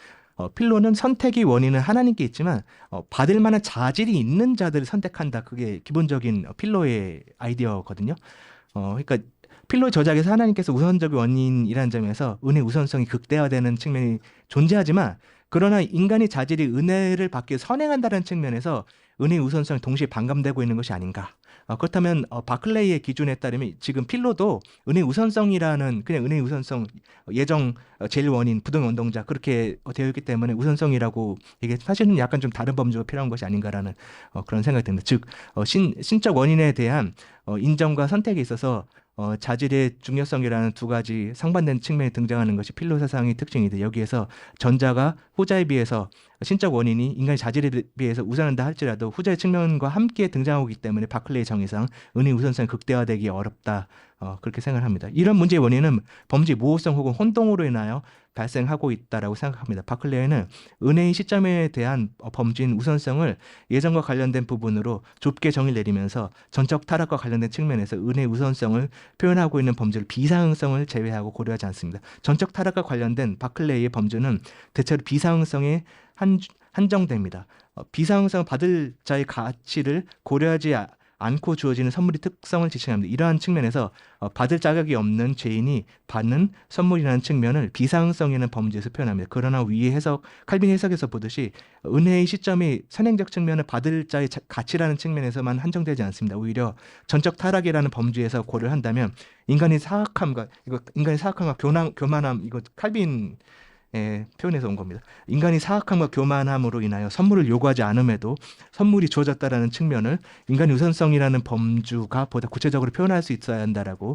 필로는 선택의 원인은 하나님께 있지만 받을 만한 자질이 있는 자들을 선택한다. 그게 기본적인 필로의 아이디어거든요. 그러니까 필로의 저작에서 하나님께서 우선적인 원인이라는 점에서 은혜 우선성이 극대화되는 측면이 존재하지만 그러나 인간의 자질이 은혜를 받기 위해 선행한다는 측면에서 은혜의 우선성이 동시에 반감되고 있는 것이 아닌가. 그렇다면 바클레이의 기준에 따르면 지금 필로도 은혜의 우선성이라는 그냥 은혜의 우선성 예정 제일 원인 부동 운동자 그렇게 되어 있기 때문에 우선성이라고 이게 사실은 약간 좀 다른 범주가 필요한 것이 아닌가라는 그런 생각이 듭니다. 즉 신적 원인에 대한 인정과 선택에 있어서 자질의 중요성이라는 두 가지 상반된 측면이 등장하는 것이 필로 사상의 특징이다. 여기에서 전자가 후자에 비해서 신적 원인이 인간의 자질에 비해서 우선한다 할지라도 후자의 측면과 함께 등장하기 때문에 바클레이의 정의상 은혜의 우선성이 극대화되기 어렵다. 그렇게 생각합니다. 이런 문제의 원인은 범죄 모호성 혹은 혼동으로 인하여 발생하고 있다라고 생각합니다. 바클레이는 은혜의 시점에 대한 범죄인 우선성을 예전과 관련된 부분으로 좁게 정의를 내리면서 전적 타락과 관련된 측면에서 은혜의 우선성을 표현하고 있는 범죄를 비상응성을 제외하고 고려하지 않습니다. 전적 타락과 관련된 바클레이의 범죄는 대체로 비상응성에 한정됩니다. 비상응성을 받을 자의 가치를 고려하지 않고 주어지는 선물의 특성을 지칭합니다. 이러한 측면에서 받을 자격이 없는 죄인이 받는 선물이라는 측면을 비상성에는 범죄에서 표현합니다. 그러나 위의 해석, 칼빈 해석에서 보듯이 은혜의 시점이 선행적 측면을 받을 자의 가치라는 측면에서만 한정되지 않습니다. 오히려 전적 타락이라는 범죄에서 고려를 한다면 인간의 사악함과 교만함 이거 칼빈 표현해서 온 겁니다. 인간이 사악함과 교만함으로 인하여 선물을 요구하지 않음에도 선물이 주어졌다라는 측면을 인간의 우선성이라는 범주가 보다 구체적으로 표현할 수 있어야 한다라고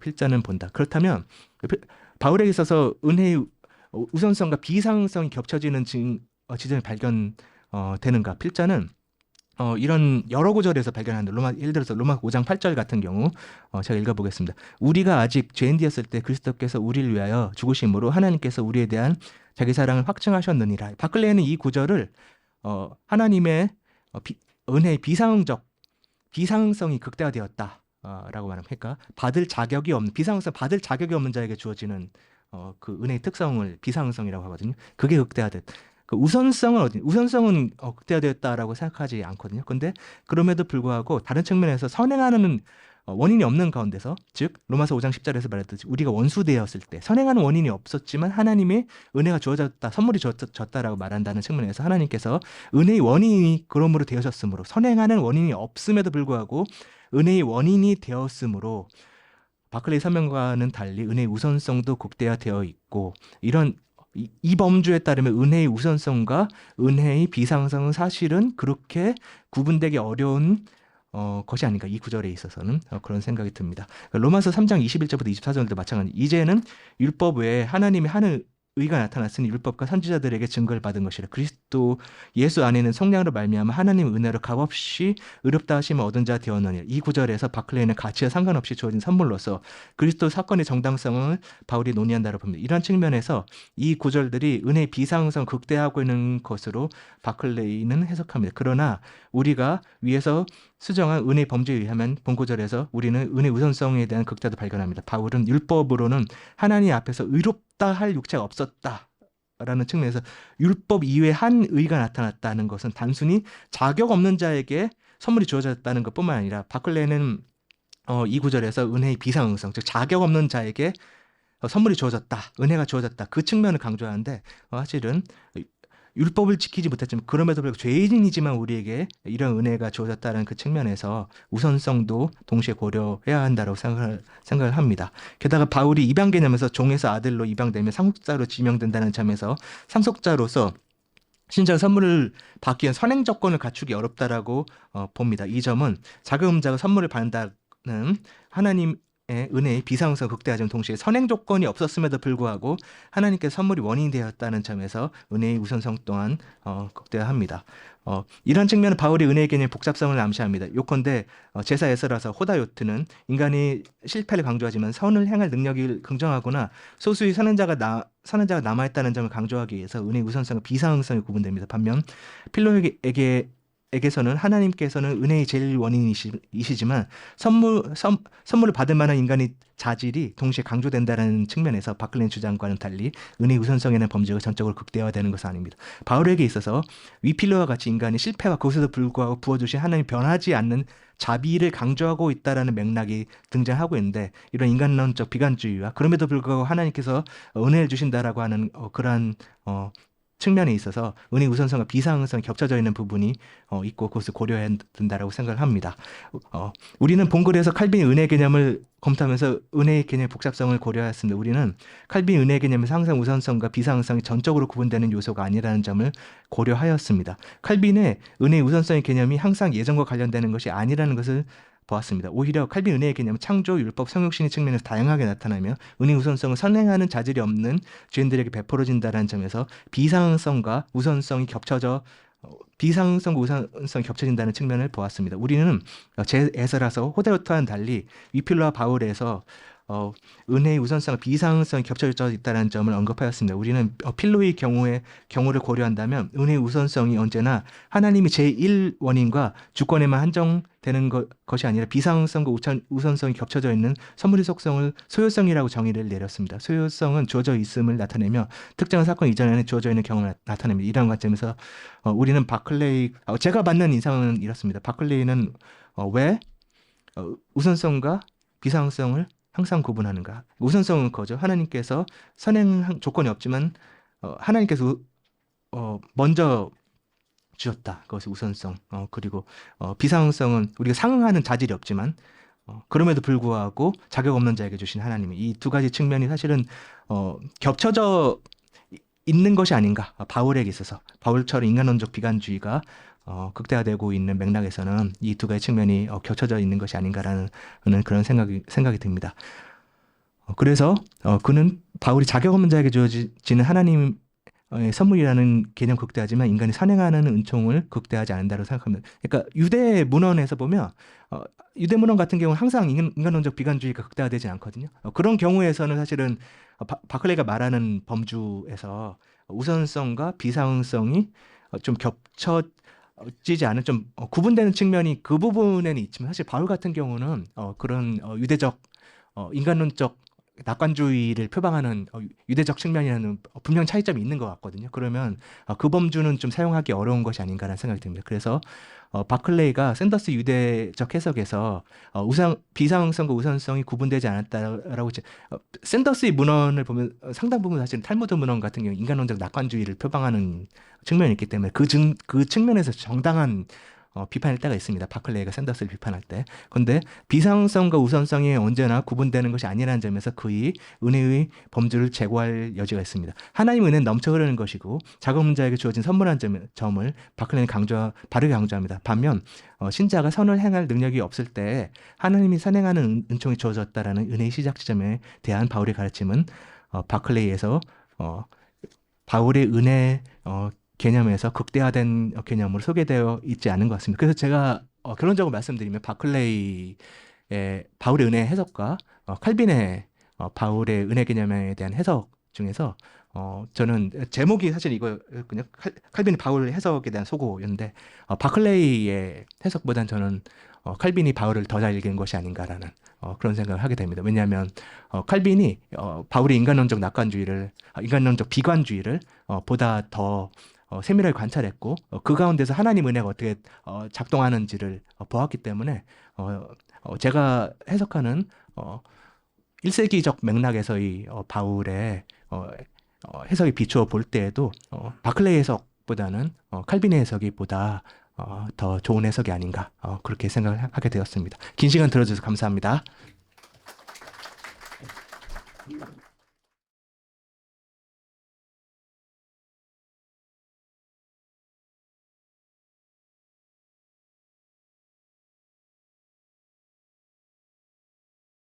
필자는 본다. 그렇다면 바울에게 있어서 은혜의 우선성과 비상성이 겹쳐지는 지점이 발견되는가? 필자는 이런 여러 구절에서 발견하는 예를 들어서 로마 5장 8절 같은 경우 제가 읽어보겠습니다. 우리가 아직 죄인 되었을 때 그리스도께서 우리를 위하여 죽으심으로 하나님께서 우리에 대한 자기 사랑을 확증하셨느니라. 바클레이는 이 구절을 하나님의 은혜의 비상성이 극대화되었다 라고 말합니다. 그러니까 비상성 받을 자격이 없는 자에게 주어지는 그 은혜의 특성을 비상성이라고 하거든요. 그게 극대화됐. 그 우선성은 극대화되었다라고 생각하지 않거든요. 근데 그럼에도 불구하고 다른 측면에서 선행하는 원인이 없는 가운데서, 즉 로마서 5장 10절에서 말했듯이 우리가 원수되었을 때 선행하는 원인이 없었지만 하나님의 은혜가 주어졌다, 선물이 주어졌다라고 말한다는 측면에서 하나님께서 은혜의 원인이 그러므로 되어졌으므로, 선행하는 원인이 없음에도 불구하고 은혜의 원인이 되었으므로 바클레이 설명과는 달리 은혜의 우선성도 극대화되어 있고, 이 범주에 따르면 은혜의 우선성과 은혜의 비상성은 사실은 그렇게 구분되기 어려운 것이 아닌가, 이 구절에 있어서는 그런 생각이 듭니다. 로마서 3장 21절부터 24절도 마찬가지. 이제는 율법 외에 하나님의 한 의가 나타났으니 율법과 선지자들에게 증거를 받은 것이라. 그리스도 예수 안에는 성령으로 말미암아 하나님의 은혜로 값없이 의롭다 하심을 얻은 자 되었느니라. 이 구절에서 바클레이는 가치와 상관없이 주어진 선물로서 그리스도 사건의 정당성을 바울이 논의한다고 봅니다. 이러한 측면에서 이 구절들이 은혜의 비상성을 극대화하고 있는 것으로 바클레이는 해석합니다. 그러나 우리가 위에서 수정한 은혜의 범죄에 의하면 본구절에서 우리는 은혜의 우선성에 대한 극대화도 발견합니다. 바울은 율법으로는 하나님 앞에서 의롭다 할 육체가 없었다라는 측면에서 율법 이외에 한 의가 나타났다는 것은 단순히 자격 없는 자에게 선물이 주어졌다는 것뿐만 아니라 바클레는 이 구절에서 은혜의 비상응성, 즉 자격 없는 자에게 선물이 주어졌다, 은혜가 주어졌다, 그 측면을 강조하는데 사실은 율법을 지키지 못했지만 그럼에도 불구하고 죄인이지만 우리에게 이런 은혜가 주어졌다는 그 측면에서 우선성도 동시에 고려해야 한다고 생각을 합니다. 게다가 바울이 입양 개념에서 종에서 아들로 입양되면 상속자로 지명된다는 점에서 상속자로서 신자가 선물을 받기 위한 선행 조건을 갖추기 어렵다라고 봅니다. 이 점은 자격음자가 선물을 받는다는 하나님의 은혜의 비상성 극대화점 동시에 선행 조건이 없었음에도 불구하고 하나님께 선물이 원인이 되었다는 점에서 은혜의 우선성 또한 극대화합니다. 이런 측면은 바울이 은혜의 개념의 복잡성을 암시합니다. 요컨대 제사 에스라서 호다요트는 인간이 실패를 강조하지만 선을 행할 능력을 긍정하거나 소수의 선행자가 남아있다는 점을 강조하기 위해서 은혜의 우선성과 비상성이 구분됩니다. 반면 필로에게서는 하나님께서는 은혜의 제일 원인이시지만 선물을 받을 만한 인간의 자질이 동시에 강조된다는 측면에서 바클레인 주장과는 달리 은혜의 우선성에는 범죄가 전적으로 극대화되는 것은 아닙니다. 바울에게 있어서 위필로와 같이 인간이 실패와 그것에도 불구하고 부어주신 하나님이 변하지 않는 자비를 강조하고 있다라는 맥락이 등장하고 있는데 이런 인간론적 비관주의와 그럼에도 불구하고 하나님께서 은혜를 주신다라고 하는 그러한 측면에 있어서 은혜 우선성과 비상성이 겹쳐져 있는 부분이 있고 그것을 고려해야 된다라고 생각을 합니다. 우리는 본글에서 칼빈의 은혜 개념을 검토하면서 은혜의 개념의 복잡성을 고려하였습니다. 우리는 칼빈 은혜 개념에서 항상 우선성과 비상성이 전적으로 구분되는 요소가 아니라는 점을 고려하였습니다. 칼빈의 은혜의 우선성의 개념이 항상 예정과 관련되는 것이 아니라는 것을 보았습니다. 오히려 칼빈 은혜의 개념은 창조, 율법, 성육신의 측면에서 다양하게 나타나며 은혜 우선성을 선행하는 자질이 없는 죄인들에게 베풀어진다는 점에서 비상성과 우선성이 겹쳐진다는 측면을 보았습니다. 우리는 제 에서라서 호데로트와는 달리 위필로와 바울에서 은혜의 우선성과 비상성이 겹쳐져 있다는 점을 언급하였습니다. 우리는 필로의 경우를 고려한다면 은혜의 우선성이 언제나 하나님이 제1원인과 주권에만 한정되는 것이 아니라 비상성과 우선성이 겹쳐져 있는 선물의 속성을 소요성이라고 정의를 내렸습니다. 소요성은 주어져 있음을 나타내며 특정한 사건 이전에는 주어져 있는 경험을 나타냅니다. 이런 관점에서 우리는 바클레이 제가 받는 인상은 이렇습니다. 바클레이는 왜 우선성과 비상성을 항상 구분하는가? 우선성은 거죠. 하나님께서 선행 조건이 없지만 하나님께서 먼저 주셨다. 그것이 우선성. 그리고 비상성은 우리가 상응하는 자질이 없지만 그럼에도 불구하고 자격 없는 자에게 주신 하나님이 이 두 가지 측면이 사실은 겹쳐져 있는 것이 아닌가. 바울에게 있어서 바울처럼 인간론적 비관주의가 극대화되고 있는 맥락에서는 이 두 가지 측면이 겹쳐져 있는 것이 아닌가라는 그런 생각이 듭니다. 그래서 그는 바울이 자격 없는 자에게 주어지는 하나님의 선물이라는 개념 극대화하지만 인간이 선행하는 은총을 극대화하지 않는다고 생각합니다. 그러니까 유대 문헌에서 보면 유대 문헌 같은 경우는 항상 인간론적 비관주의가 극대화되지 않거든요. 그런 경우에서는 사실은 바클레이가 말하는 범주에서 우선성과 비상성이 좀 겹쳐지지 않은 좀 구분되는 측면이 그 부분에는 있지만 사실 바울 같은 경우는 그런 유대적 인간론적 낙관주의를 표방하는 유대적 측면이라는 분명 차이점이 있는 것 같거든요. 그러면 그 범주는 좀 사용하기 어려운 것이 아닌가라는 생각이 듭니다. 그래서 바클레이가 샌더스 유대적 해석에서 비상성과 우선성이 구분되지 않았다라고 샌더스의 문헌을 보면 상당 부분 사실 탈무드 문헌 같은 경우 인간론적 낙관주의를 표방하는 측면이 있기 때문에 그 측면에서 정당한 비판할 때가 있습니다. 바클레이가 샌더스를 비판할 때. 그런데 비상성과 우선성이 언제나 구분되는 것이 아니라는 점에서 그의 은혜의 범주를 제고할 여지가 있습니다. 하나님의 은혜는 넘쳐 흐르는 것이고 자격 없는 자에게 주어진 선물한 점을 바클레이는 바르게 강조합니다. 반면 신자가 선을 행할 능력이 없을 때 하나님이 선행하는 은총이 주어졌다라는 은혜의 시작 지점에 대한 바울의 가르침은 바클레이에서 바울의 은혜 개념에서 극대화된 개념으로 소개되어 있지 않은 것 같습니다. 그래서 제가 결론적으로 말씀드리면 바클레이의 바울의 은혜 해석과 칼빈의 바울의 은혜 개념에 대한 해석 중에서 저는 제목이 사실 이거였거든요. 칼빈이 바울 해석에 대한 소고였는데 바클레이의 해석보다는 저는 칼빈이 바울을 더 잘 읽은 것이 아닌가라는 그런 생각을 하게 됩니다. 왜냐하면 칼빈이 바울의 인간론적 비관주의를 보다 더 세밀하게 관찰했고 그 가운데서 하나님 은혜가 어떻게 작동하는지를 보았기 때문에 제가 해석하는 1세기적 맥락에서의 바울의 해석에 비추어 볼 때에도 바클레이 해석 해석보다는 칼빈의 해석이 보다 더 좋은 해석이 아닌가 그렇게 생각을 하게 되었습니다. 긴 시간 들어주셔서 감사합니다.